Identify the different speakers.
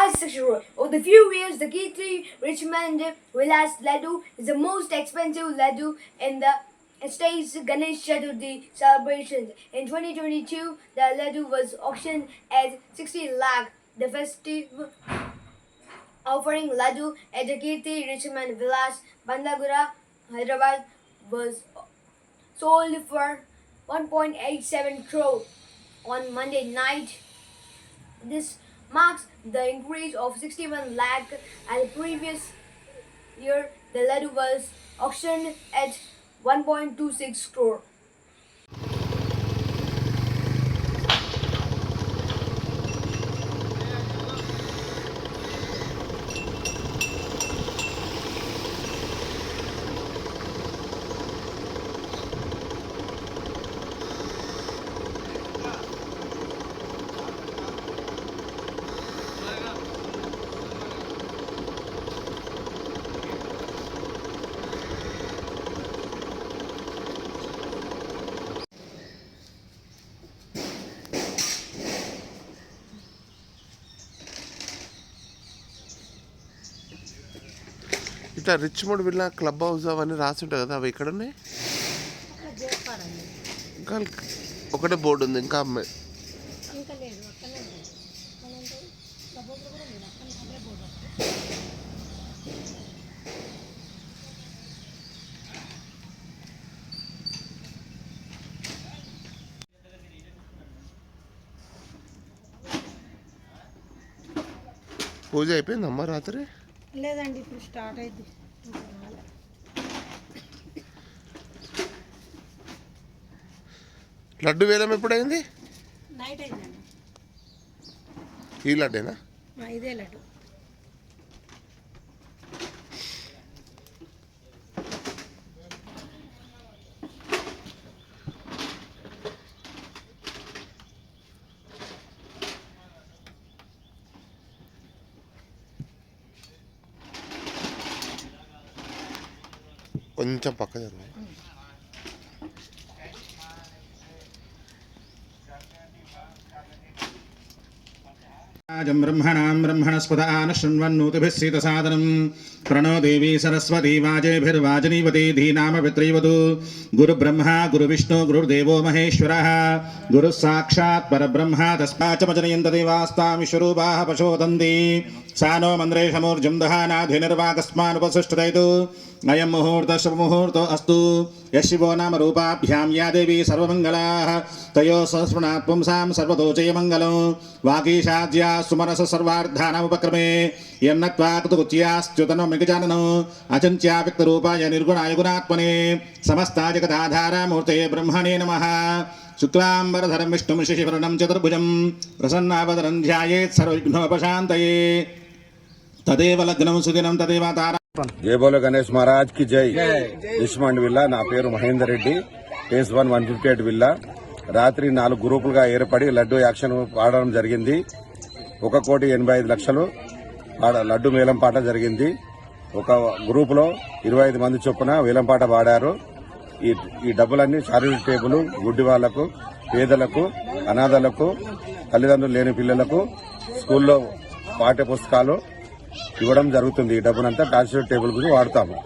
Speaker 1: bisexual. Over the few years, the Kirti Richmond Vilas Laddu is the most expensive laddu in the state's Ganesh Chaturthi celebrations. In 2022, the laddu was auctioned at 60 lakh. The festive offering laddu at the Kirti Richmond Vilas, Bandagura, Hyderabad was sold for 1.87 crore on Monday night. This marks the increase of 61 lakh. As the previous year, the laddu was auctioned at 1.26 crore.
Speaker 2: ఇట్లా Richmond villa club house అవన్నీ రాసి ఉంటాయి కదా, అవి ఎక్కడ ఉన్నాయి? ఇంకా ఒకటే బోర్డు ఉంది, ఇంకా పూజ అయిపోయిందమ్మా రాత్రి?
Speaker 3: లేదండి, ఇప్పుడు స్టార్ట్ అయింది.
Speaker 2: లడ్డు వేలం ఎప్పుడైంది?
Speaker 3: నైట్ అయిందండి.
Speaker 2: ఈ లడ్డేనా?
Speaker 3: ఇదే లడ్డు.
Speaker 2: కొంచెం పక్క జరుగు.
Speaker 4: ब्रह्मणां ब्रह्मणस्पदान शृण्वन्नोतिभिः सीतसादनं प्रणो देवी सरस्वती वाजेभिर्वाजनीवती धीनाम पितृवतु गुरुब्रह्मा गुरुविष्णु गुरुर्देवो महेश्वरः गुरुः साक्षात् परब्रह्म तस्माच्चमजनयन्त देवास्तां विश्वरूपाः पशोदन्ति सा नो मन्द्रेशमूर्जं दहानाधिनिर्वाकस्मानुपसृष्टदयतु अयं मुहूर्तः शुभमुहूर्तो अस्तु यशिवो नाम रूपाभ्यां या देवी सर्वमङ्गलाः तयो संस्मृणात् पुंसां सर्वतो जयमङ्गलं वागीशाद्या सुमनस सर्वार्थानामुपक्रमे यं नत्वा कुतुकुच्याश्च्युतनो मिगजाननो अचिन्त्या व्यक्तरूपाय निर्गुणाय गुणात्मने समस्ता जगदाधारमूर्ते ब्रह्मणे नमः शुक्लाम्बरधरं विष्णुं शशिवर्णं चतुर्भुजं प्रसन्नावदनं ध्यायेत् सर्वविघ्नोपशान्तये तदेव लग्नं सुदिनं तदेव तारा.
Speaker 5: जय बोलो गणेश महाराज की जय. Richmond villa. నా పేరు మహేందర్ రెడ్డి. Phase 1 158 villa. రాత్రి 4 గ్రూపులుగా ఏర్పడి లడ్డు యాక్షన్ ఆడడం జరిగింది. 1,85,00,000 లడ్డు వేలంపాట జరిగింది. ఒక గ్రూపులో 25 మంది చొప్పున వేలంపాట పాడారు. ఈ డబ్బులన్నీ చారిటబుల్ గుడ్డి వాళ్లకు, పేదలకు, అనాథలకు, తల్లిదండ్రులు లేని పిల్లలకు స్కూల్లో పాఠ్య పుస్తకాలు ఇవ్వడం జరుగుతుంది. ఈ డబ్బునంతా చారిటబుల్ కు వాడతాము.